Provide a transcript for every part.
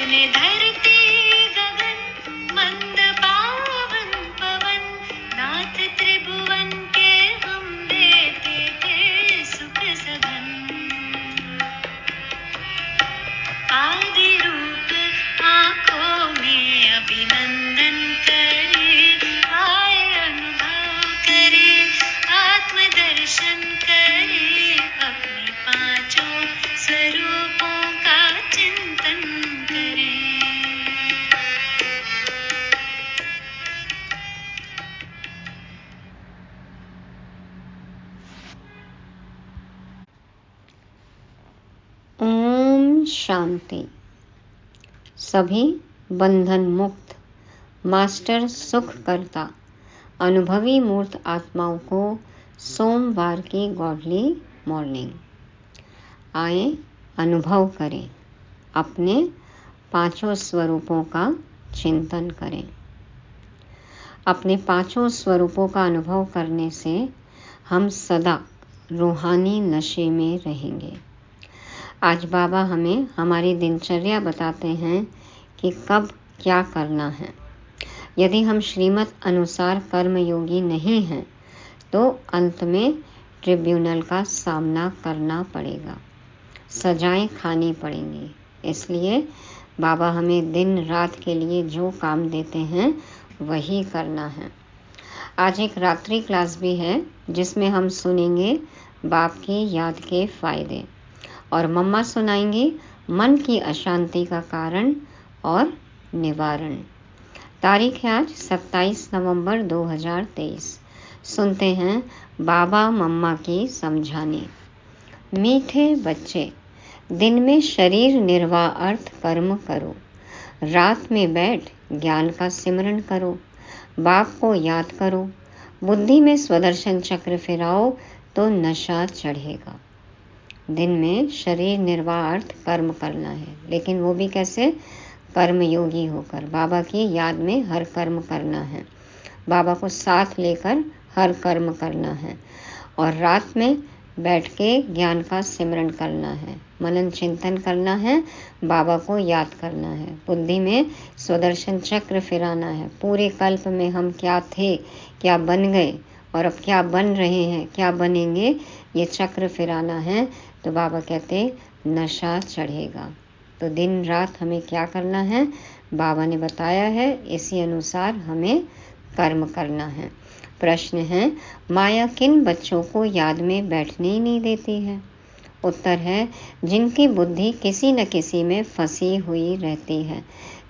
सुने धरती गगन मंद पावन पवन, नाथ त्रिभुवन के हम देते थे सुख सघन। आदि रूप आँखों में अभिनंदन करे, आए अनुभव करे, आत्मदर्शन करे, अपने पांचों स्वरूपों का चिंतन करे। ओम शांति। सभी बंधन मुक्त मास्टर सुख करता अनुभवी मूर्त आत्माओं को सोमवार की गॉडली मॉर्निंग। आए अनुभव करें, अपने पांचों स्वरूपों का चिंतन करें। अपने पांचों स्वरूपों का अनुभव करने से हम सदा रूहानी नशे में रहेंगे। आज बाबा हमें हमारी दिनचर्या बताते हैं कि कब क्या करना है। यदि हम श्रीमत अनुसार कर्मयोगी नहीं हैं तो अंत में ट्रिब्यूनल का सामना करना पड़ेगा, सजाएं खानी पड़ेंगी। इसलिए बाबा हमें दिन रात के लिए जो काम देते हैं वही करना है। आज एक रात्रि क्लास भी है जिसमें हम सुनेंगे बाप की याद के फायदे, और मम्मा सुनाएंगी मन की अशांति का कारण और निवारण। तारीख है आज 27 नवंबर 2023। सुनते हैं बाबा मम्मा की समझानी। मीठे बच्चे, दिन में शरीर निर्वाह अर्थ कर्म करो, रात में बैठ ज्ञान का सिमरण करो, बाप को याद करो, बुद्धि में स्वदर्शन चक्र फिराओ तो नशा चढ़ेगा। दिन में शरीर निर्वाह अर्थ कर्म करना है, लेकिन वो भी कैसे? कर्म योगी होकर बाबा की याद में हर कर्म करना है, बाबा को साथ लेकर हर कर्म करना है। और रात में बैठ के ज्ञान का सिमरण करना है, मनन चिंतन करना है, बाबा को याद करना है, बुद्धि में स्वदर्शन चक्र फिराना है। पूरे कल्प में हम क्या थे, क्या बन गए और अब क्या बन रहे हैं, क्या बनेंगे, ये चक्र फिराना है। तो बाबा कहते नशा चढ़ेगा। तो दिन रात हमें क्या करना है, बाबा ने बताया है, इसी अनुसार हमें कर्म करना है। प्रश्न है, माया किन बच्चों को याद में बैठने ही नहीं देती है? उत्तर है, जिनकी बुद्धि किसी न किसी में फंसी हुई रहती है,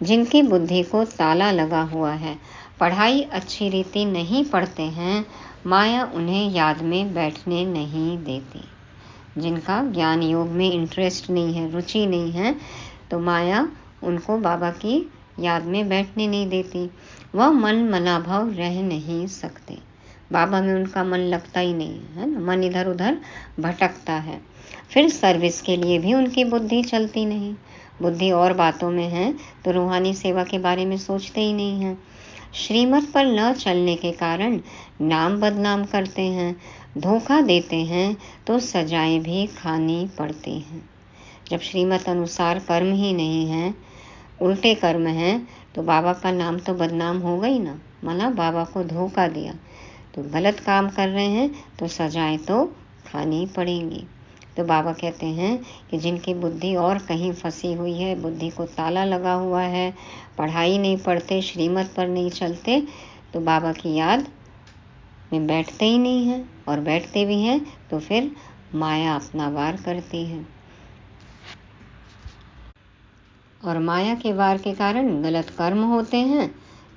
जिनकी बुद्धि को ताला लगा हुआ है, पढ़ाई अच्छी रीति नहीं पढ़ते हैं, माया उन्हें याद में बैठने नहीं देती। जिनका ज्ञान योग में इंटरेस्ट नहीं है, रुचि नहीं है, तो माया उनको बाबा की याद में बैठने नहीं देती। वह मन मनाभाव रह नहीं सकते, बाबा में उनका मन लगता ही नहीं है ना, मन इधर उधर भटकता है। फिर सर्विस के लिए भी उनकी बुद्धि चलती नहीं, बुद्धि और बातों में है, तो रूहानी सेवा के बारे में सोचते ही नहीं हैं। श्रीमत पर न चलने के कारण नाम बदनाम करते हैं, धोखा देते हैं, तो सजाएं भी खानी पड़ती हैं। जब श्रीमत अनुसार कर्म ही नहीं है, उल्टे कर्म हैं, तो बाबा का नाम तो बदनाम होगा ही ना। माना बाबा को धोखा दिया, तो गलत काम कर रहे हैं, तो सजाएं तो खानी पड़ेंगी। तो बाबा कहते हैं कि जिनकी बुद्धि और कहीं फंसी हुई है, बुद्धि को ताला लगा हुआ है, पढ़ाई नहीं पढ़ते, श्रीमत पर नहीं चलते, तो बाबा की याद में बैठते ही नहीं हैं, और बैठते भी हैं तो फिर माया अपना वार करती है, और माया के वार के कारण गलत कर्म होते हैं,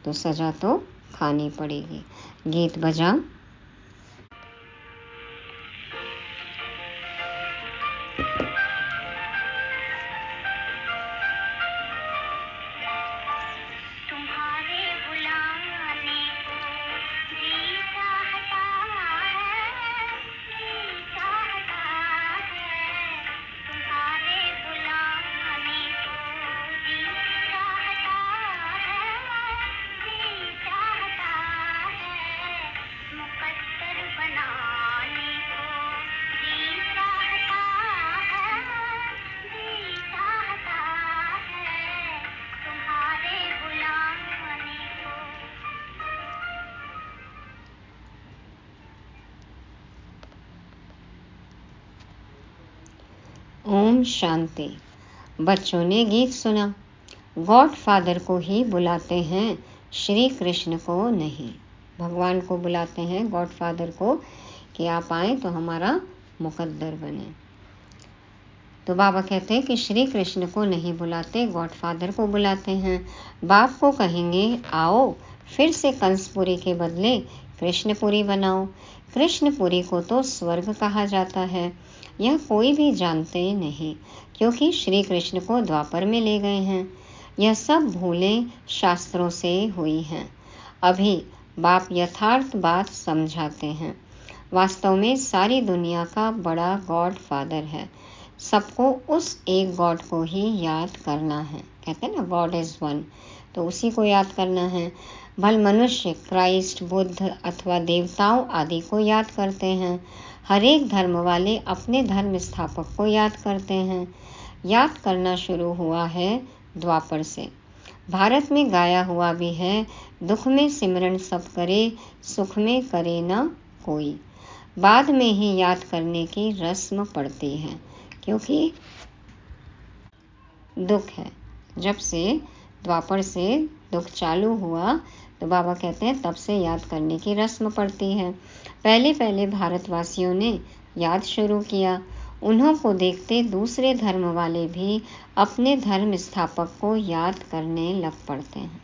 तो सजा तो खानी पड़ेगी। गीत बजा। ओम शांति। बच्चों ने गीत सुना। गॉड फादर को ही बुलाते हैं, श्री कृष्ण को नहीं। भगवान को बुलाते हैं, गॉड फादर को, कि आप आए तो हमारा मुकद्दर बने। तो बाबा कहते हैं कि श्री कृष्ण को नहीं बुलाते, गॉड फादर को बुलाते हैं। बाप को कहेंगे आओ फिर से कंसपुरी के बदले कृष्णपुरी बनाओ। कृष्णपुरी को तो स्वर्ग कहा जाता है, यह कोई भी जानते नहीं, क्योंकि श्री कृष्ण को द्वापर में ले गए हैं। यह सब भूलें शास्त्रों से हुई हैं। अभी बाप यथार्थ बात समझाते हैं। वास्तव में सारी दुनिया का बड़ा गॉड फादर है। सबको उस एक गॉड को ही याद करना है। कहते हैं ना, गॉड इज वन, तो उसी को याद करना है। भल मनुष्य क्राइस्ट, बुद्ध अथवा देवताओं आदि को याद करते हैं। हर एक धर्म वाले अपने धर्म स्थापक को याद करते हैं। याद करना शुरू हुआ है द्वापर से। भारत में गाया हुआ भी है, दुख में सिमरन सब करे, सुख में करे ना कोई। बाद में ही याद करने की रस्म पड़ती है, क्योंकि दुख है। जब से द्वापर से दुख चालू हुआ तो बाबा कहते हैं तब से याद करने की रस्म पड़ती है। पहले पहले भारतवासियों ने याद शुरू किया। उन्हों को देखते दूसरे धर्म वाले भी अपने धर्म स्थापक को याद करने लग पड़ते हैं।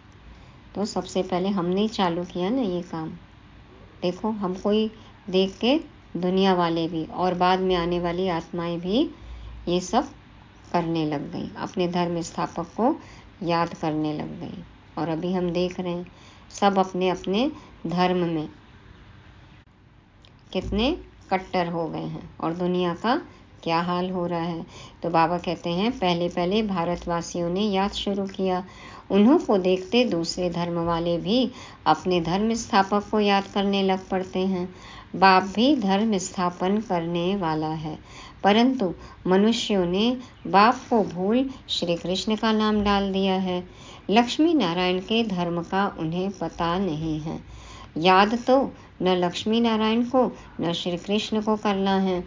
तो सबसे पहले हमने ही चालू किया ना ये काम। देखो, हमको ही देख के दुनिया वाले भी और बाद में आने वाली आत्माएं भी ये सब करने लग गई, अपने धर्म स्थापक को याद करने लग गई। और अभी हम देख रहे हैं सब अपने अपने धर्म में कितने कट्टर हो गए हैं और दुनिया का क्या हाल हो रहा है। तो बाबा कहते हैं पहले पहले भारतवासियों ने याद शुरू किया। उन्हों को देखते दूसरे धर्म वाले भी अपने धर्म स्थापक को याद करने लग पड़ते हैं। बाप भी धर्म स्थापन करने वाला है, परंतु मनुष्यों ने बाप को भूल श्री कृष्ण का नाम डाल दिया है। लक्ष्मी नारायण के धर्म का उन्हें पता नहीं है। याद तो न लक्ष्मी नारायण को न श्री कृष्ण को करना है,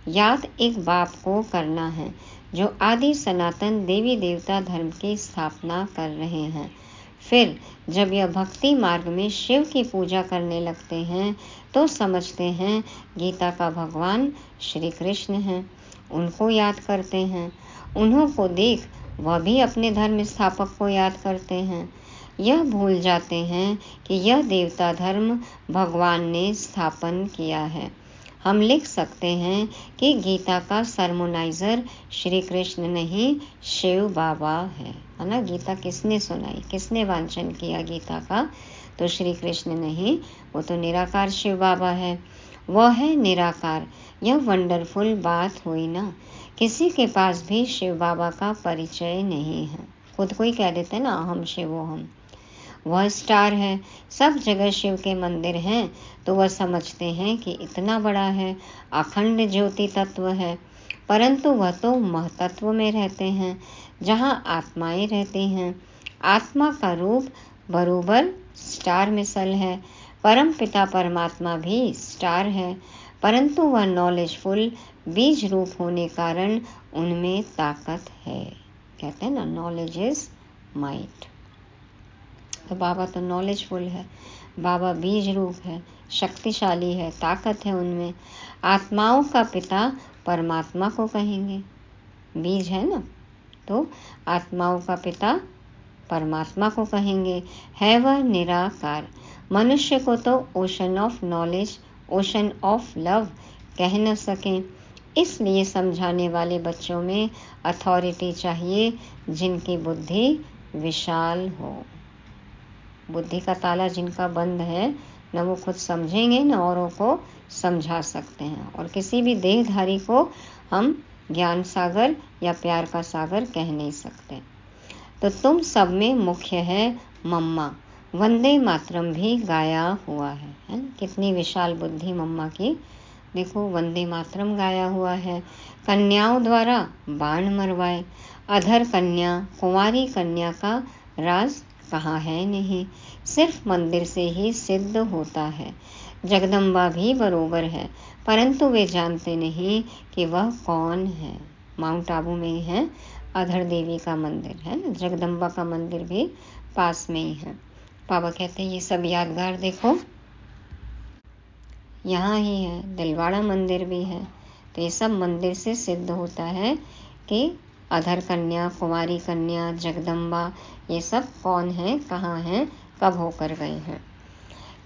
याद एक बाप को करना है जो आदि सनातन देवी देवता धर्म की स्थापना कर रहे हैं। फिर जब यह भक्ति मार्ग में शिव की पूजा करने लगते हैं तो समझते हैं गीता का भगवान श्री कृष्ण हैं। उनको याद करते हैं। उन्हों को देख वह भी अपने धर्म स्थापक को याद करते हैं। यह भूल जाते हैं कि यह देवता धर्म भगवान ने स्थापन किया है। हम लिख सकते हैं कि गीता का सरमोनाइजर श्री कृष्ण नहीं, शिव बाबा है ना। गीता किसने सुनाई, किसने वांचन किया गीता का? तो श्री कृष्ण नहीं, वो तो निराकार शिव बाबा है। वह है निराकार। यह वंडरफुल बात हुई ना। किसी के पास भी शिव बाबा का परिचय नहीं है। खुद को ही कह देते ना, हम शिव हम। वह स्टार है। सब जगह शिव के मंदिर हैं, तो वह समझते हैं कि इतना बड़ा है, अखंड ज्योति तत्व है। परंतु वह तो महतत्व में रहते हैं, जहाँ आत्माएं रहती हैं। आत्मा का रूप बरोबर स्टार मिसल है। परम पिता परमात्मा भी स्टार है, परंतु वह नॉलेजफुल बीज रूप होने कारण उनमें ताकत है। कहते हैं ना, नॉलेज इज माइट। तो बाबा तो नॉलेजफुल है, बाबा बीज रूप है, शक्तिशाली है, ताकत है उनमें। आत्माओं का पिता परमात्मा को कहेंगे, बीज है ना, तो आत्माओं का पिता परमात्मा को कहेंगे। है वह निराकार। मनुष्य को तो ocean of knowledge, ocean of love कह न सकें। इसलिए समझाने वाले बच्चों में अथॉरिटी चाहिए, जिनकी बुद्धि विशाल हो। बुद्धि का ताला जिनका बंद है, न वो खुद समझेंगे न औरों को समझा सकते हैं। और किसी भी देहधारी को हम ज्ञान सागर या प्यार का सागर कह नहीं सकते। तो तुम सब में मुख्य है मम्मा। वंदे मातरम भी गाया हुआ है ना? कितनी विशाल बुद्धि मम्मा की। देखो, वंदे मातरम गाया हुआ है। कन्याओं द्वारा बाण मरवाए। अधर कन्या, कुंवारी कन्या का राज कहाँ है नहीं, सिर्फ मंदिर से ही सिद्ध होता है। जगदम्बा भी बरोबर है, परंतु वे जानते नहीं कि वह कौन है। माउंट आबू में ही है। अधर देवी का मंदिर है ना, जगदम्बा का मंदिर भी पास में ही है। बाबा कहते हैं ये सब यादगार देखो यहाँ ही है। दिलवाड़ा मंदिर भी है। तो ये सब मंदिर से सिद्ध होता है कि अधर कन्या, कुमारी कन्या, जगदम्बा ये सब कौन है, कहाँ हैं, कब होकर गए हैं।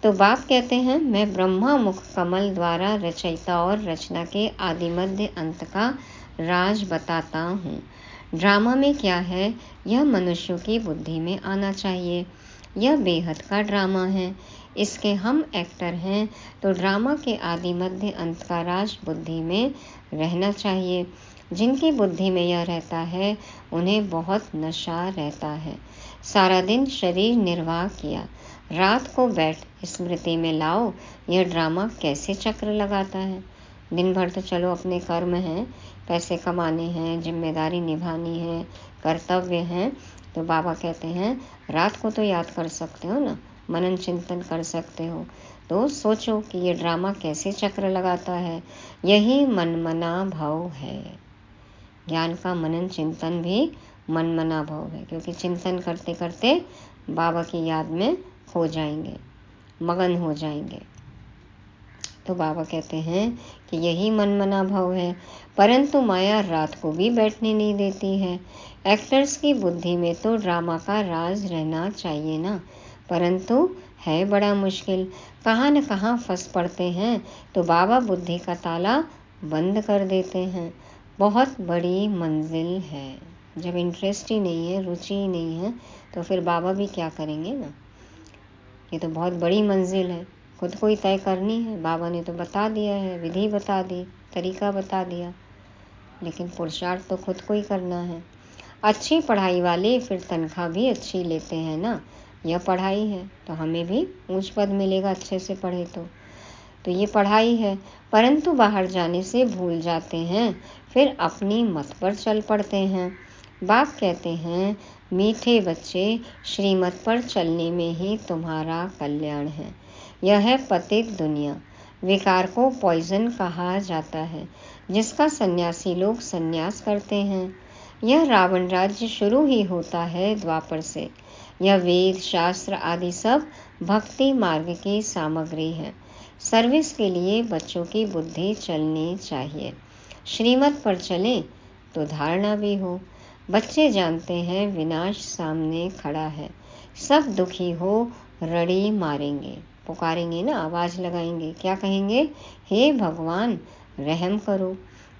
तो बाप कहते हैं मैं ब्रह्मा मुख कमल द्वारा रचयिता और रचना के आदि मध्य अंत का राज बताता हूँ। ड्रामा में क्या है यह मनुष्यों की बुद्धि में आना चाहिए। यह बेहद का ड्रामा है, इसके हम एक्टर हैं। तो ड्रामा के आदि मध्य अंत का राज बुद्धि में रहना चाहिए। जिनकी बुद्धि में यह रहता है उन्हें बहुत नशा रहता है। सारा दिन शरीर निर्वाह किया, रात को बैठ स्मृति में लाओ यह ड्रामा कैसे चक्र लगाता है। दिन भर तो चलो अपने कर्म हैं, पैसे कमाने हैं, जिम्मेदारी निभानी है, कर्तव्य हैं। तो बाबा कहते हैं रात को तो याद कर सकते हो ना, मनन चिंतन कर सकते हो। तो सोचो कि ये ड्रामा कैसे चक्र लगाता है। यही मनमना भाव है। ज्ञान का मनन चिंतन भी मनमना भाव है, क्योंकि चिंतन करते करते बाबा की याद में हो जाएंगे, मगन हो जाएंगे। तो बाबा कहते हैं कि यही मनमना भाव है। परंतु माया रात को भी बैठने नहीं देती है। एक्टर्स की बुद्धि में तो ड्रामा का राज रहना चाहिए ना, परंतु है बड़ा मुश्किल। कहाँ न कहाँ फंस पड़ते हैं तो बाबा बुद्धि का ताला बंद कर देते हैं। बहुत बड़ी मंजिल है। जब इंटरेस्ट ही नहीं है, रुचि ही नहीं है, तो फिर बाबा भी क्या करेंगे ना। ये तो बहुत बड़ी मंजिल है, खुद को ही तय करनी है। बाबा ने तो बता दिया है, विधि बता दी, तरीका बता दिया, लेकिन पुरुषार्थ तो खुद को ही करना है। अच्छी पढ़ाई वाले फिर तनख्वाह भी अच्छी लेते हैं ना। यह पढ़ाई है तो हमें भी ऊंच पद मिलेगा अच्छे से पढ़े तो ये पढ़ाई है। परंतु बाहर जाने से भूल जाते हैं, फिर अपनी मत पर चल पड़ते हैं। बाप कहते हैं मीठे बच्चे, श्रीमत पर चलने में ही तुम्हारा कल्याण है। यह है पतित दुनिया। विकार को पॉइजन कहा जाता है, जिसका सन्यासी लोग सन्यास करते हैं। यह रावण राज्य शुरू ही होता है द्वापर से। यह वेद शास्त्र आदि सब भक्ति मार्ग की सामग्री है। सर्विस के लिए बच्चों की बुद्धि चलनी चाहिए। श्रीमत पर चलें तो धारणा भी हो। बच्चे जानते हैं विनाश सामने खड़ा है। सब दुखी हो रड़ी मारेंगे, पुकारेंगे ना, आवाज लगाएंगे। क्या कहेंगे? हे भगवान रहम करो।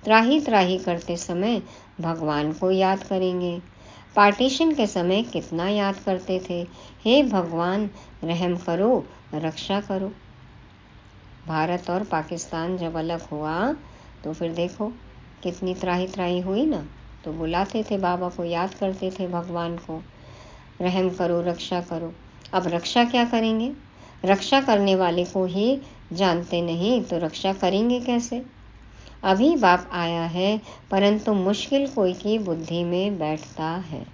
त्राही त्राही करते समय भगवान को याद करेंगे। पार्टीशन के समय कितना याद करते थे, हे भगवान रहम करो, रक्षा करो। भारत और पाकिस्तान जब अलग हुआ तो फिर देखो कितनी त्राही त्राही हुई ना। तो बुलाते थे बाबा को, याद करते थे भगवान को, रहम करो, रक्षा करो। अब रक्षा क्या करेंगे? रक्षा करने वाले को ही जानते नहीं तो रक्षा करेंगे कैसे? अभी बाप आया है, परंतु मुश्किल कोई की बुद्धि में बैठता है।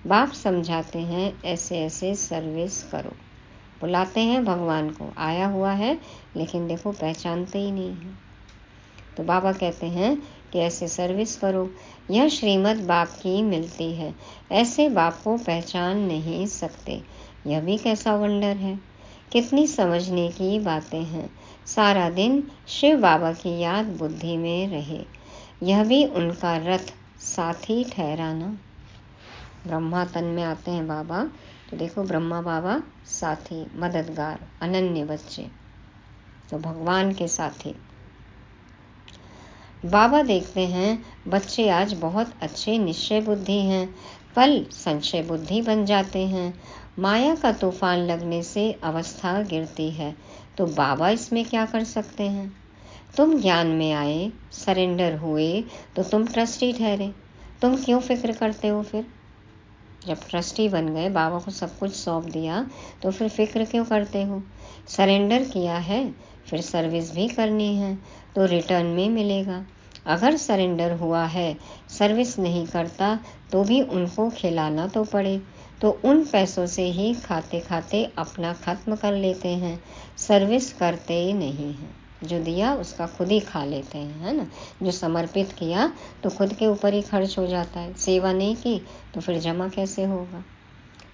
बाप समझाते हैं ऐसे ऐसे सर्विस करो। बुलाते हैं भगवान को, आया हुआ है, लेकिन देखो पहचानते ही नहीं है। तो बाबा कहते हैं कि ऐसे सर्विस करो। यह श्रीमत बाप की मिलती है, ऐसे बाप को पहचान नहीं सकते। यह भी कैसा वंडर है। कितनी समझने की बातें हैं। सारा दिन शिव बाबा की याद बुद्धि में रहे। यह भी उनका रथ साथी ठहराना। ब्रह्मा तन में आते हैं बाबा, तो देखो ब्रह्मा बाबा साथी, मददगार, अनन्य बच्चे, तो भगवान के साथी। बाबा देखते हैं बच्चे आज बहुत अच्छे निश्चय बुद्धि हैं, कल संशय बुद्धि बन जाते हैं। माया का तूफान लगने से अवस्था गिरती है, तो बाबा इसमें क्या कर सकते हैं? तुम ज्ञान में आए, सरेंडर हुए, तो तुम ट्रस्टी ठहरे। तुम क्यों फिक्र करते हो? फिर जब ट्रस्टी बन गए, बाबा को सब कुछ सौंप दिया, तो फिर फिक्र क्यों करते हो? सरेंडर किया है, फिर सर्विस भी करनी है, तो रिटर्न में मिलेगा। अगर सरेंडर हुआ है, सर्विस नहीं करता, तो भी उनको खिलाना तो पड़े, तो उन पैसों से ही खाते खाते अपना खत्म कर लेते हैं, सर्विस करते नहीं हैं। जो दिया उसका खुद ही खा लेते हैं, है ना। जो समर्पित किया तो खुद के ऊपर ही खर्च हो जाता है, सेवा नहीं की तो फिर जमा कैसे होगा।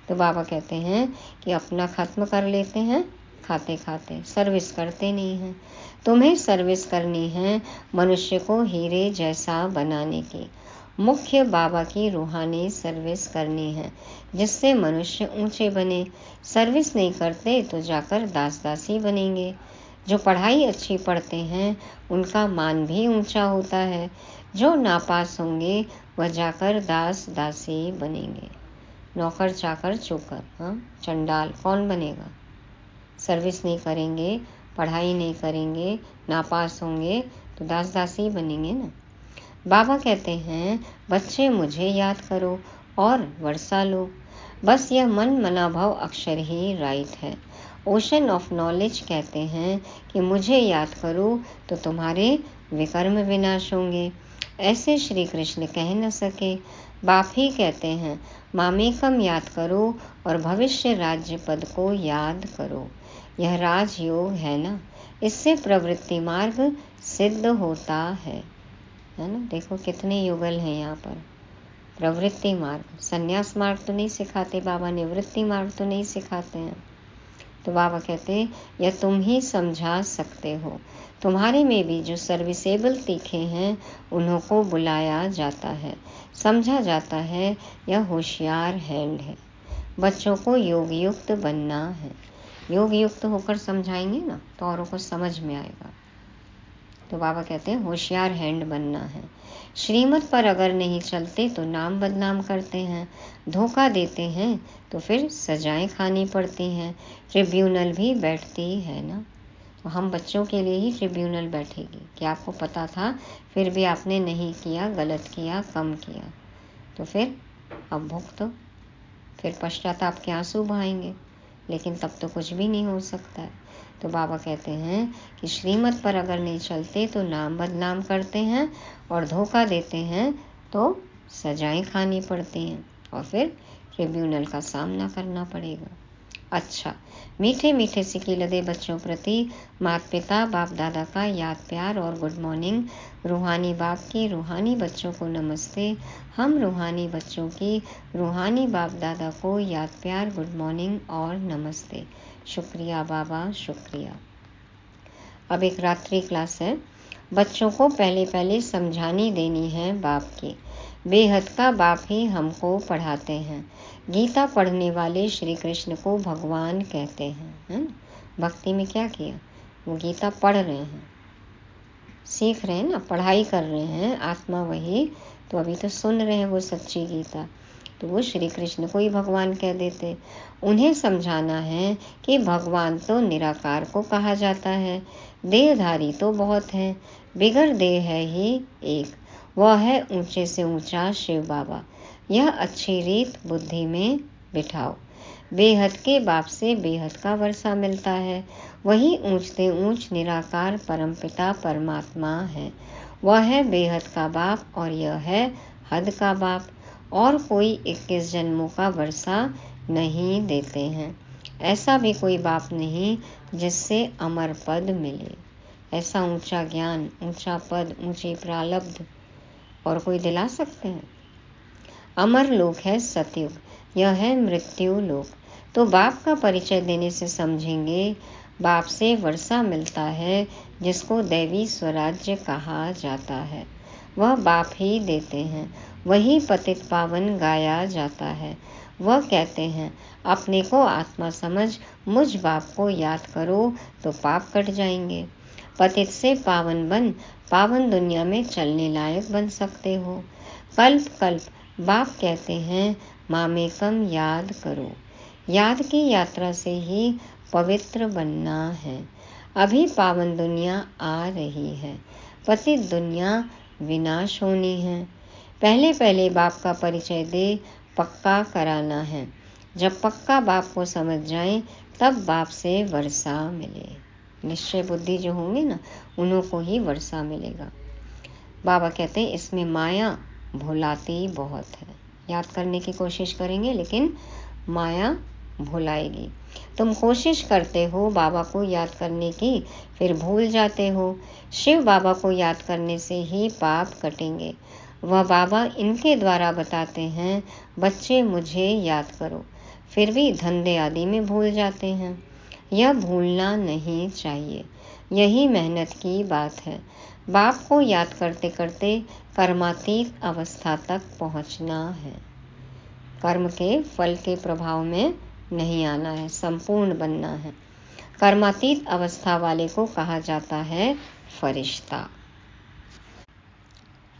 तो बाबा कहते हैं कि अपना खत्म कर लेते हैं खाते खाते, सर्विस करते नहीं हैं। तुम्हें सर्विस करनी है मनुष्य को हीरे जैसा बनाने की। मुख्य बाबा की रूहानी सर्विस करनी है जिससे मनुष्य ऊंचे बने। सर्विस नहीं करते तो जाकर दास दासी बनेंगे। जो पढ़ाई अच्छी पढ़ते हैं उनका मान भी ऊंचा होता है। जो नापास होंगे वह जाकर दास दासी बनेंगे। नौकर चाकर चोकर, हाँ, चंडाल कौन बनेगा। सर्विस नहीं करेंगे, पढ़ाई नहीं करेंगे, नापास होंगे तो दास दासी बनेंगे ना। बाबा कहते हैं बच्चे मुझे याद करो और वर्षा लो। बस यह मन मनाभाव अक्षर ही राइट है। ओशन ऑफ नॉलेज कहते हैं कि मुझे याद करो तो तुम्हारे विकर्म विनाश होंगे। ऐसे श्री कृष्ण कह न सके। बाप ही कहते हैं मामेकम याद करो और भविष्य राज्य पद को याद करो। यह राजयोग है ना, इससे प्रवृत्ति मार्ग सिद्ध होता है ना। देखो कितने युगल हैं यहाँ पर। प्रवृत्ति मार्ग, संन्यास मार्ग तो नहीं सिखाते बाबा, निवृत्ति मार्ग तो नहीं सिखाते हैं। तो बाबा कहते यह तुम ही समझा सकते हो। तुम्हारे में भी जो सर्विसेबल तीखे हैं उन्हों को बुलाया जाता है, समझा जाता है। यह होशियार हैंड है। बच्चों को योग युक्त बनना है। योग युक्त होकर समझाएंगे ना तो औरों को समझ में आएगा। तो बाबा कहते हैं होशियार हैंड बनना है। श्रीमत पर अगर नहीं चलते तो नाम बदनाम करते हैं, धोखा देते हैं तो फिर सजाएं खानी पड़ती हैं। ट्रिब्यूनल भी बैठती है ना। तो हम बच्चों के लिए ही ट्रिब्यूनल बैठेगी कि आपको पता था फिर भी आपने नहीं किया, गलत किया, कम किया, तो फिर अब भुगतो। फिर पश्चाताप के आंसू बहाएंगे, लेकिन तब तो कुछ भी नहीं हो सकता है। तो बाबा कहते हैं कि श्रीमत पर अगर नहीं चलते तो नाम बदनाम करते हैं और धोखा देते हैं तो सजाएं खानी पड़ती हैं और फिर ट्रिब्यूनल का सामना करना पड़ेगा। अच्छा, मीठे मीठे सिकी लदे बच्चों प्रति माता पिता बाप दादा का याद प्यार और गुड मॉर्निंग। रूहानी बाप की रूहानी बच्चों को नमस्ते। हम रूहानी बच्चों की रूहानी बाप दादा को याद प्यार, गुड मॉर्निंग और नमस्ते। शुक्रिया बाबा, शुक्रिया। अब एक रात्रि क्लास है। बच्चों को पहले पहले समझानी देनी है बाप की। बेहद का बाप ही हमको पढ़ाते हैं। गीता पढ़ने वाले श्री कृष्ण को भगवान कहते हैं, है ना। भक्ति में क्या किया, वो गीता पढ़ रहे हैं, सीख रहे हैं ना, पढ़ाई कर रहे हैं। आत्मा वही तो अभी तो सुन रहे हैं वो सच्ची गीता, तो वो श्री कृष्ण को ही भगवान कह देते। उन्हें समझाना है कि भगवान तो निराकार को कहा जाता है। देहधारी तो बहुत है, बिगर देह है ही एक, वह है ऊंचे से ऊंचा शिव बाबा। यह अच्छी रीत बुद्धि में बिठाओ। बेहद के बाप से बेहद का वर्षा मिलता है। वही ऊंच से ऊंच निराकार परमपिता परमात्मा है। वह है बेहद का बाप और यह है हद का बाप। और कोई 21 जन्मों का वर्षा नहीं देते हैं। ऐसा भी कोई बाप नहीं जिससे अमर पद मिले। ऐसा ऊंचा ज्ञान, ऊंचा पद, ऊंची प्रारब्ध और कोई दिला सकते हैं। अमर लोक है सतयुग, यह है मृत्यु लोक। तो बाप का परिचय देने से समझेंगे। बाप से वर्षा मिलता है जिसको दैवी स्वराज्य कहा जाता है, वह बाप ही देते हैं। वही पतित पावन गाया जाता है। वह कहते हैं अपने को आत्मा समझ मुझ बाप को याद करो तो पाप कट जाएंगे। पतित से पावन बन पावन दुनिया में चलने लायक बन सकते हो। कल्प कल्प बाप कहते हैं मामेकम याद करो। याद की यात्रा से ही पवित्र बनना है। अभी पावन दुनिया आ रही है, पतित दुनिया विनाश होनी है। पहले पहले बाप का परिचय दे, पक्का कराना है। जब पक्का बाप को समझ जाएं तब बाप से वर्षा मिले। निश्चय बुद्धि जो होंगे ना उन्हों को ही वर्षा मिलेगा। बाबा कहते हैं इसमें माया भुलाती बहुत है। याद करने की कोशिश करेंगे लेकिन माया भुलाएगी। तुम कोशिश करते हो बाबा को याद करने की, फिर भूल जाते हो। शिव बाबा को याद करने से ही पाप कटेंगे। वह बाबा इनके द्वारा बताते हैं, बच्चे मुझे याद करो, फिर भी धंधे आदि में भूल जाते हैं। यह भूलना नहीं चाहिए, यही मेहनत की बात है। बाप को याद करते करते कर्मातीत अवस्था तक पहुंचना है। कर्म के फल के प्रभाव में नहीं आना है, संपूर्ण बनना है। कर्मातीत अवस्था वाले को कहा जाता है फरिश्ता।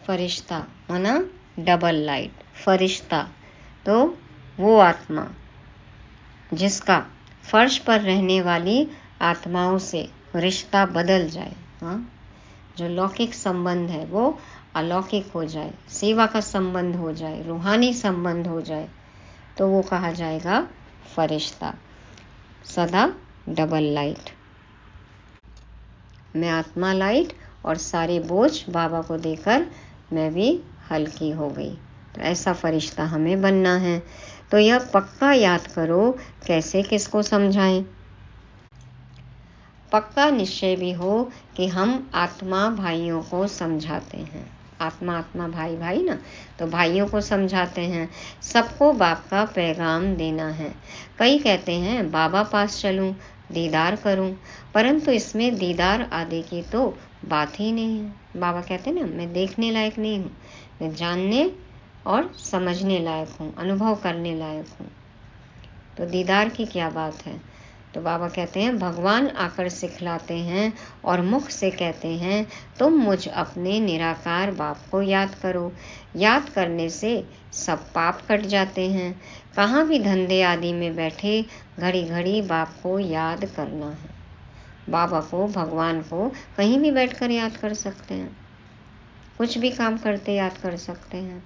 फरिश्ता माना डबल लाइट। फरिश्ता तो वो आत्मा जिसका फर्श पर रहने वाली आत्माओं से रिश्ता बदल जाए। जो लौकिक संबंध है वो अलौकिक हो जाए, सेवा का संबंध हो जाए, रूहानी संबंध हो जाए, तो वो कहा जाएगा फरिश्ता। सदा डबल लाइट। मैं आत्मा लाइट और सारे बोझ बाबा को देकर मैं भी हल्की हो गई। तो ऐसा फरिश्ता हमें बनना है। तो यह पक्का याद करो, कैसे किसको समझाएं। पक्का निश्चय भी हो कि हम आत्मा भाइयों को समझाते हैं। आत्मा आत्मा भाई भाई ना, तो भाइयों को समझाते हैं। सबको बाप का पैगाम देना है। कई कहते हैं बाबा पास चलूं, दीदार करूं, परंतु इसमें दीदार आदि की तो बात ही नहीं है। बाबा कहते हैं ना, मैं देखने लायक नहीं हूँ, मैं जानने और समझने लायक हूँ, अनुभव करने लायक हूँ। तो दीदार की क्या बात है। तो बाबा कहते हैं भगवान आकर सिखलाते हैं और मुख से कहते हैं, तुम मुझ अपने निराकार बाप को याद करो। याद करने से सब पाप कट जाते हैं। कहाँ भी धंधे आदि में बैठे घड़ी घड़ी बाप को याद करना है। बाबा को, भगवान को कहीं भी बैठकर याद कर सकते हैं, कुछ भी काम करते याद कर सकते हैं।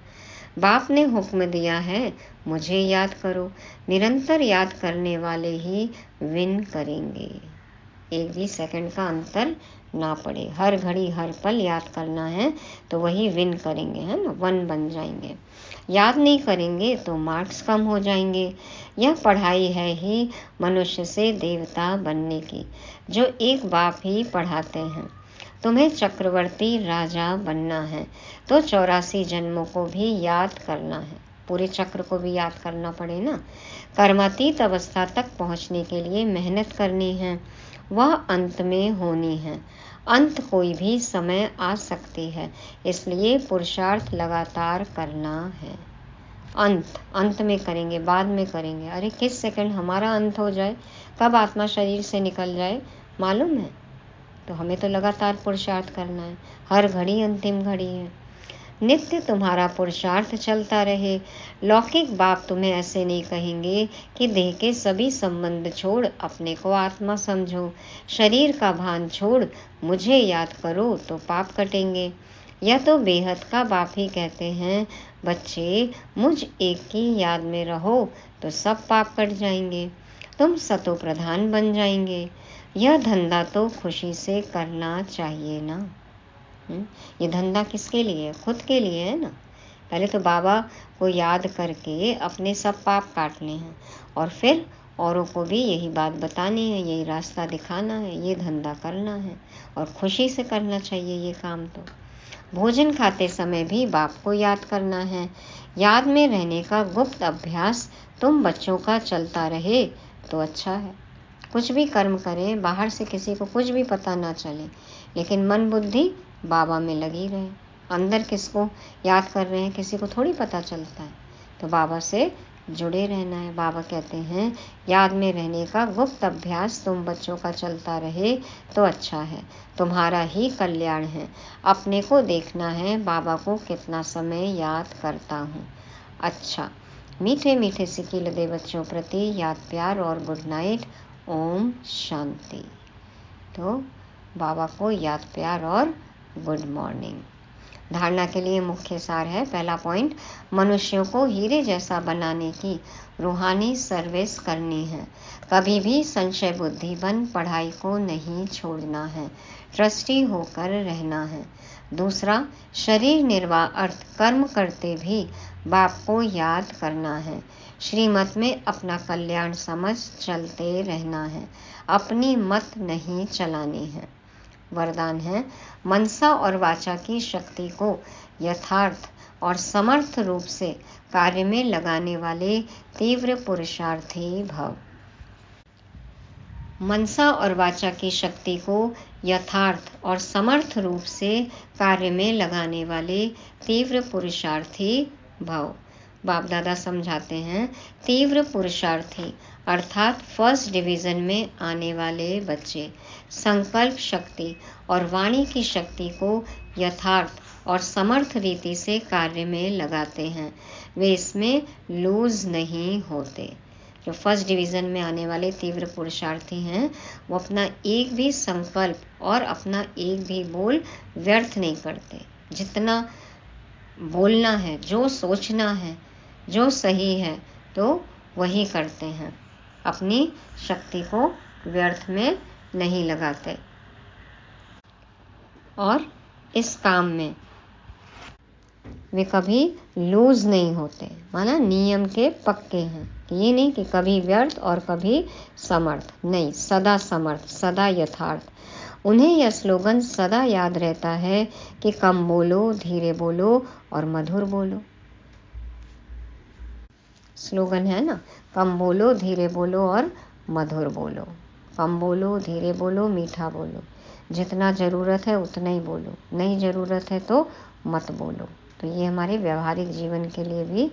बाप ने हुक्म दिया है, मुझे याद करो। निरंतर याद करने वाले ही विन करेंगे। एक भी सेकंड का अंतर ना पड़े, हर घड़ी हर पल याद करना है, तो वही विन करेंगे, है ना, वन बन जाएंगे। याद नहीं करेंगे तो मार्क्स कम हो जाएंगे। यह पढ़ाई है ही मनुष्य से देवता बनने की, जो एक बाप ही पढ़ाते हैं। तुम्हें चक्रवर्ती राजा बनना है तो 84 जन्मों को भी याद करना है। पूरे चक्र को भी याद करना पड़े ना। कर्मातीत अवस्था तक पहुंचने के लिए मेहनत करनी है, वह अंत में होनी है। अंत कोई भी समय आ सकती है, इसलिए पुरुषार्थ लगातार करना है। अंत में करेंगे, बाद में करेंगे। अरे किस सेकंड हमारा अंत हो जाए, कब आत्मा शरीर से निकल जाए मालूम है। तो हमें तो लगातार पुरुषार्थ करना है, हर घड़ी अंतिम घड़ी है। नित्य तुम्हारा पुरुषार्थ चलता रहे। लौकिक बाप तुम्हें ऐसे नहीं कहेंगे कि देह के सभी संबंध छोड़ अपने को आत्मा समझो, शरीर का भान छोड़ मुझे याद करो तो पाप कटेंगे। यह तो बेहद का बाप ही कहते हैं, बच्चे मुझ एक की याद में रहो तो सब पाप कट जाएंगे, तुम सतो प्रधान बन जाएंगे। यह धंधा तो खुशी से करना चाहिए ना। ये धंधा किसके लिए? खुद के लिए है ना। पहले तो बाबा को याद करके अपने सब पाप काटने हैं और फिर औरों को भी यही बात बतानी है, यही रास्ता दिखाना है, ये धंधा करना है और खुशी से करना चाहिए ये काम। तो भोजन खाते समय भी बाप को याद करना है। याद में रहने का गुप्त अभ्यास तुम बच्चों का चलता रहे तो अच्छा है। कुछ भी कर्म करें, बाहर से किसी को कुछ भी पता ना चले, लेकिन मन बुद्धि बाबा में लगी रहे। अंदर किसको याद कर रहे हैं किसी को थोड़ी पता चलता है। तो बाबा से जुड़े रहना है। बाबा कहते हैं याद में रहने का गुप्त अभ्यास तुम बच्चों का चलता रहे तो अच्छा है, तुम्हारा ही कल्याण है। अपने को देखना है बाबा को कितना समय याद करता हूँ। अच्छा, मीठे मीठे सिकील दे बच्चों प्रति याद प्यार और गुड नाइट। ओम शांति। तो बाबा को याद प्यार और गुड मॉर्निंग। धारणा के लिए मुख्य सार है। पहला पॉइंट, मनुष्यों को हीरे जैसा बनाने की रूहानी सर्विस करनी है। कभी भी संशय बुद्धि बन पढ़ाई को नहीं छोड़ना है, ट्रस्टी होकर रहना है। दूसरा, शरीर निर्वाह अर्थ कर्म करते भी बाप को याद करना है। श्रीमत में अपना कल्याण समझ चलते रहना है, अपनी मत नहीं चलानी है। वरदान है, मनसा और वाचा की शक्ति को यथार्थ और समर्थ रूप से कार्य में लगाने वाले तीव्र पुरुषार्थी भव। मनसा और वाचा की शक्ति को यथार्थ और समर्थ रूप से कार्य में लगाने वाले तीव्र पुरुषार्थी भव। बाप दादा समझाते हैं, तीव्र पुरुषार्थी अर्थात फर्स्ट डिवीजन में आने वाले बच्चे संकल्प शक्ति और वाणी की शक्ति को यथार्थ और समर्थ रीति से कार्य में लगाते हैं। वे इसमें लूज नहीं होते। जो फर्स्ट डिवीज़न में आने वाले तीव्र पुरुषार्थी हैं, वो अपना एक भी संकल्प और अपना एक भी बोल व्यर्थ नहीं करते। जितना बोलना है, जो सोचना है, जो सही है, तो वही करते हैं। अपनी शक्ति को व्यर्थ में नहीं लगाते और इस काम में वे कभी लूज नहीं होते। माना नियम के पक्के हैं। ये नहीं कि कभी व्यर्थ और कभी समर्थ, नहीं, सदा समर्थ, सदा यथार्थ। उन्हें यह स्लोगन सदा याद रहता है कि कम बोलो, धीरे बोलो और मधुर बोलो। स्लोगन है ना, कम बोलो, धीरे बोलो और मधुर बोलो। कम बोलो, धीरे बोलो, मीठा बोलो। जितना ज़रूरत है उतना ही बोलो, नहीं ज़रूरत है तो मत बोलो। तो ये हमारे व्यवहारिक जीवन के लिए भी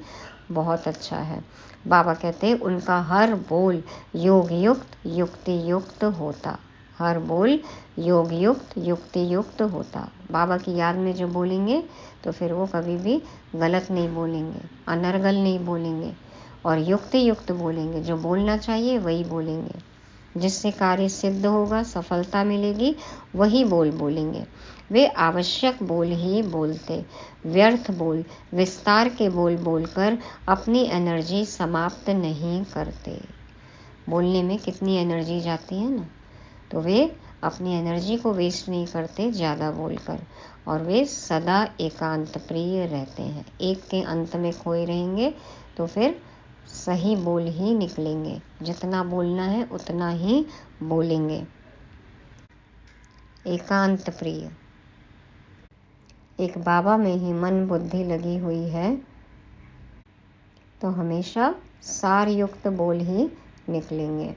बहुत अच्छा है। बाबा कहते हैं, उनका हर बोल योग युक्त युक्ति युक्त होता। हर बोल योग युक्त युक्ति युक्त होता। बाबा की याद में जो बोलेंगे तो फिर वो कभी भी गलत नहीं बोलेंगे, अनर्गल नहीं बोलेंगे और युक्ति युक्त बोलेंगे। जो बोलना चाहिए वही बोलेंगे, जिससे कार्य सिद्ध होगा, सफलता मिलेगी, वही बोल बोलेंगे। वे आवश्यक बोल ही बोलते, व्यर्थ बोल, विस्तार के बोल बोलकर अपनी एनर्जी समाप्त नहीं करते। बोलने में कितनी एनर्जी जाती है ना, तो वे अपनी एनर्जी को वेस्ट नहीं करते ज़्यादा बोलकर, और वे सदा एकांत प्रिय रहते हैं। एक के अंत में खोए रहेंगे तो फिर सही बोल ही निकलेंगे। जितना बोलना है उतना ही बोलेंगे। एकांत प्रिय। एक बाबा में ही मन बुद्धि लगी हुई है तो हमेशा सार युक्त बोल ही निकलेंगे।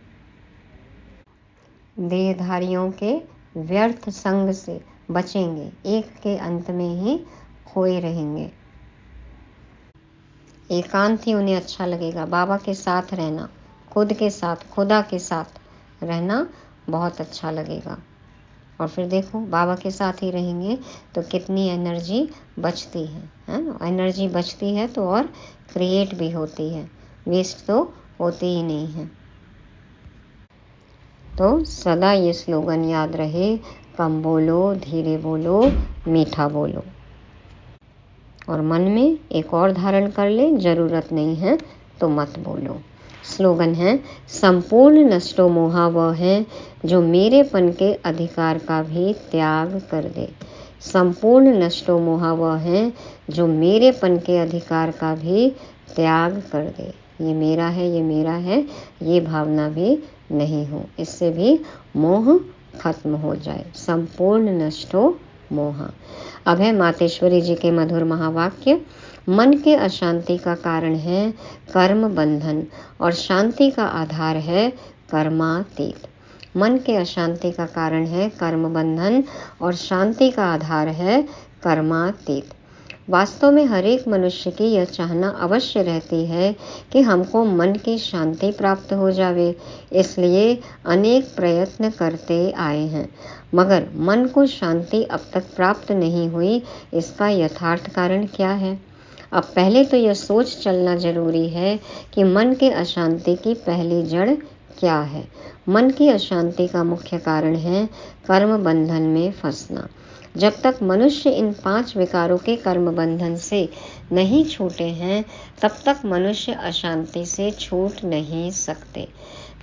देहधारियों के व्यर्थ संग से बचेंगे, एक के अंत में ही खोए रहेंगे। एकांत ही उन्हें अच्छा लगेगा। बाबा के साथ रहना, खुद के साथ, खुदा के साथ रहना बहुत अच्छा लगेगा। और फिर देखो, बाबा के साथ ही रहेंगे तो कितनी एनर्जी बचती है ना। एनर्जी बचती है तो और क्रिएट भी होती है, वेस्ट तो होती ही नहीं है। तो सदा ये स्लोगन याद रहे, कम बोलो, धीरे बोलो, मीठा बोलो। और मन में एक और धारण कर ले, ज़रूरत नहीं है तो मत बोलो। स्लोगन है, संपूर्ण नष्टो मोहा वह है जो मेरेपन के अधिकार का भी त्याग कर दे। संपूर्ण नष्टो मोहा वह है जो मेरेपन के अधिकार का भी त्याग कर दे। ये मेरा है, ये मेरा है, ये भावना भी नहीं हो, इससे भी मोह खत्म हो जाए। संपूर्ण नष्टो मोहा। अब है मातेश्वरी जी के मधुर महावाक्य। मन के अशांति का कारण है कर्म बंधन और शांति का आधार है कर्मातीत। मन के अशांति का कारण है कर्म बंधन और शांति का आधार है कर्मातीत। वास्तव में हर एक मनुष्य की यह चाहना अवश्य रहती है कि हमको मन की शांति प्राप्त हो जावे, इसलिए अनेक प्रयत्न करते आए हैं, मगर मन को शांति अब तक प्राप्त नहीं हुई। इसका यथार्थ कारण क्या है? अब पहले तो यह सोच चलना जरूरी है कि मन के अशांति की पहली जड़ क्या है। मन की अशांति का मुख्य कारण है कर्म बंधन में फंसना। जब तक मनुष्य इन 5 विकारों के कर्म बंधन से नहीं छूटे हैं, तब तक मनुष्य अशांति से छूट नहीं सकते।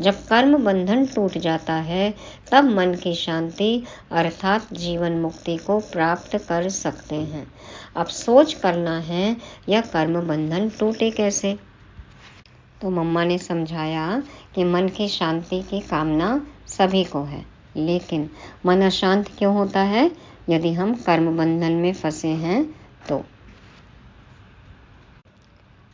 जब कर्म बंधन टूट जाता है तब मन की शांति अर्थात जीवन मुक्ति को प्राप्त कर सकते हैं। अब सोच करना है यह कर्म बंधन टूटे कैसे। तो मम्मा ने समझाया कि मन की शांति की कामना सभी को है, लेकिन मन अशांत क्यों होता है? यदि हम कर्म बंधन में फंसे हैं तो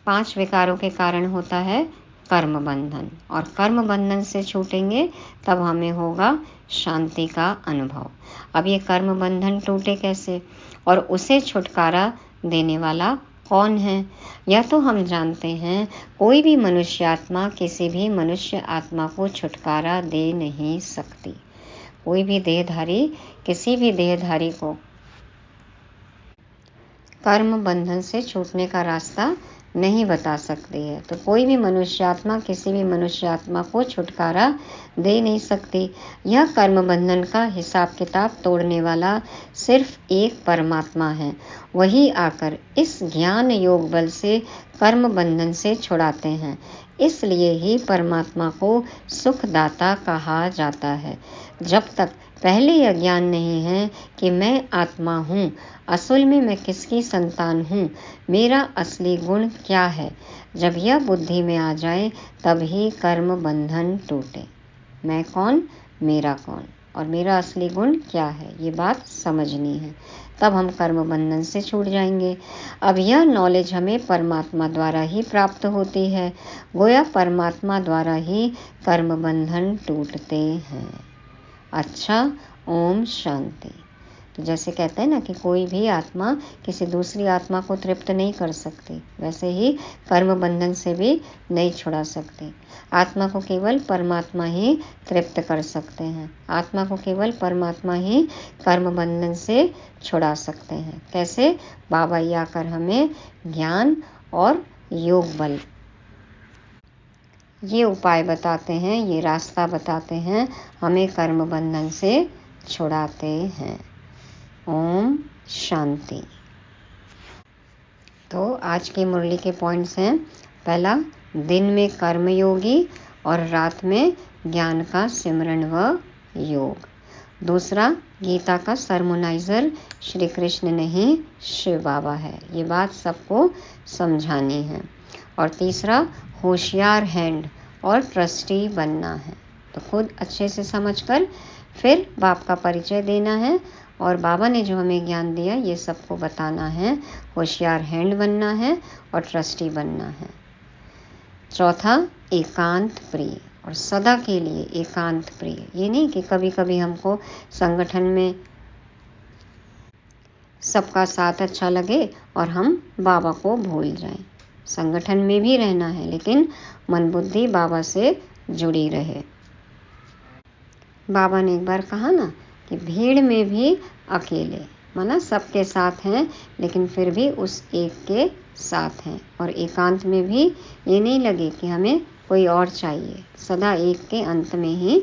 5 विकारों के कारण होता है कर्म बंधन, और कर्म बंधन से छूटेंगे तब हमें होगा शांति का अनुभव। अब ये कर्म बंधन टूटे कैसे और उसे छुटकारा देने वाला कौन है? यह तो हम जानते हैं, कोई भी मनुष्य आत्मा किसी भी मनुष्य आत्मा को छुटकारा दे नहीं सकती। कोई भी देहधारी किसी भी देहधारी को कर्म बंधन से छूटने का रास्ता नहीं बता सकती है। तो कोई भी मनुष्य आत्मा किसी भी मनुष्य आत्मा को छुटकारा दे नहीं सकती। यह कर्म बंधन का हिसाब किताब तोड़ने वाला सिर्फ एक परमात्मा है। वही आकर इस ज्ञान योग बल से कर्म बंधन से छुड़ाते हैं। इसलिए ही परमात्मा को सुखदाता कहा जाता है। जब तक पहले यह ज्ञान नहीं है कि मैं आत्मा हूँ, असल में मैं किसकी संतान हूँ, मेरा असली गुण क्या है, जब यह बुद्धि में आ जाए तब ही कर्म बंधन टूटे। मैं कौन, मेरा कौन और मेरा असली गुण क्या है, ये बात समझनी है, तब हम कर्म बंधन से छूट जाएंगे। अब यह नॉलेज हमें परमात्मा द्वारा ही प्राप्त होती है। गोया परमात्मा द्वारा ही कर्म बंधन टूटते हैं। अच्छा, ओम शांति। तो जैसे कहते हैं ना कि कोई भी आत्मा किसी दूसरी आत्मा को तृप्त नहीं कर सकती, वैसे ही कर्म बंधन से भी नहीं छुड़ा सकती। आत्मा को केवल परमात्मा ही तृप्त कर सकते हैं। आत्मा को केवल परमात्मा ही कर्म बंधन से छुड़ा सकते हैं। कैसे? बाबा ही आकर हमें ज्ञान और योग बल ये उपाय बताते हैं, ये रास्ता बताते हैं, हमें कर्म बंधन से छुड़ाते हैं। ओम शांति। तो आज की मुरली के पॉइंट्स हैं। पहला, दिन में कर्मयोगी और रात में ज्ञान का सिमरन व योग। दूसरा, गीता का सरमोनाइजर श्री कृष्ण नहीं शिव बाबा है। ये बात सबको समझानी है। और तीसरा, होशियार हैंड और ट्रस्टी बनना है। तो खुद अच्छे से समझकर फिर बाप का परिचय देना है और बाबा ने जो हमें ज्ञान दिया ये सबको बताना है। होशियार हैंड बनना है और ट्रस्टी बनना है। चौथा, एकांत प्रिय और सदा के लिए एकांत प्रिय। ये नहीं कि कभी कभी हमको संगठन में सबका साथ अच्छा लगे और हम बाबा को भूल जाएं। संगठन में भी रहना है लेकिन मन बुद्धि बाबा से जुड़ी रहे। बाबा ने एक बार कहा ना कि भीड़ में भी अकेले, माना सबके साथ हैं लेकिन फिर भी उस एक के साथ हैं। और एकांत में भी ये नहीं लगे कि हमें कोई और चाहिए, सदा एक के अंत में ही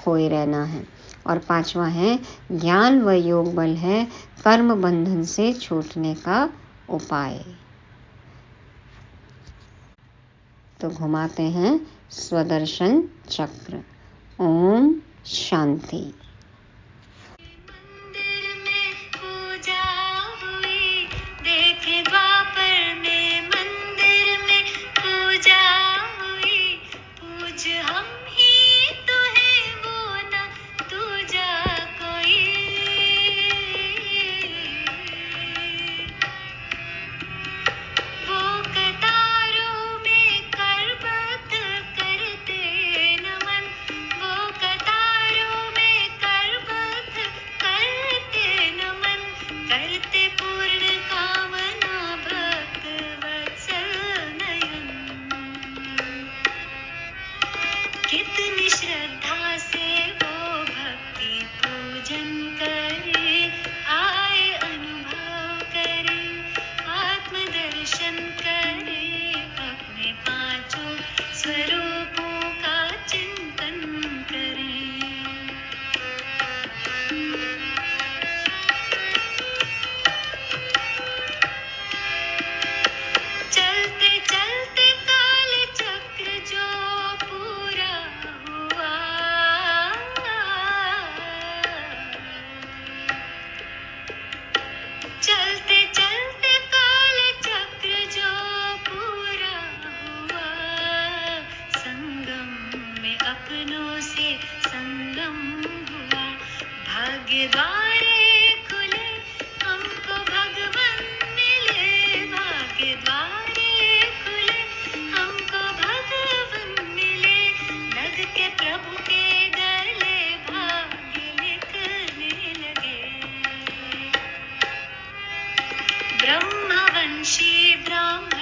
खोए रहना है। और पांचवा है, ज्ञान व योग बल है कर्म बंधन से छूटने का उपाय। तो घुमाते हैं स्वदर्शन चक्र। ओम शांति। मंदिर में पूजा हुई, देखे द्वापर में मंदिर में पूजा हुई। पूज हम ही तो है वो ना दूजा कोई। वो कतारों में करबद्ध करते नमन, वो कतारों में करबद्ध करते नमन, करते पूर्ण कामना भक्त वत्सल नयन। कितनी श्रद्धा से वो भक्ति पूजन करे, आए अनुभव करे, आत्मदर्शन करे, अपने पांचों स्वरूपों का चिंतन करे। ब्रह्मवंशी ब्राह्मण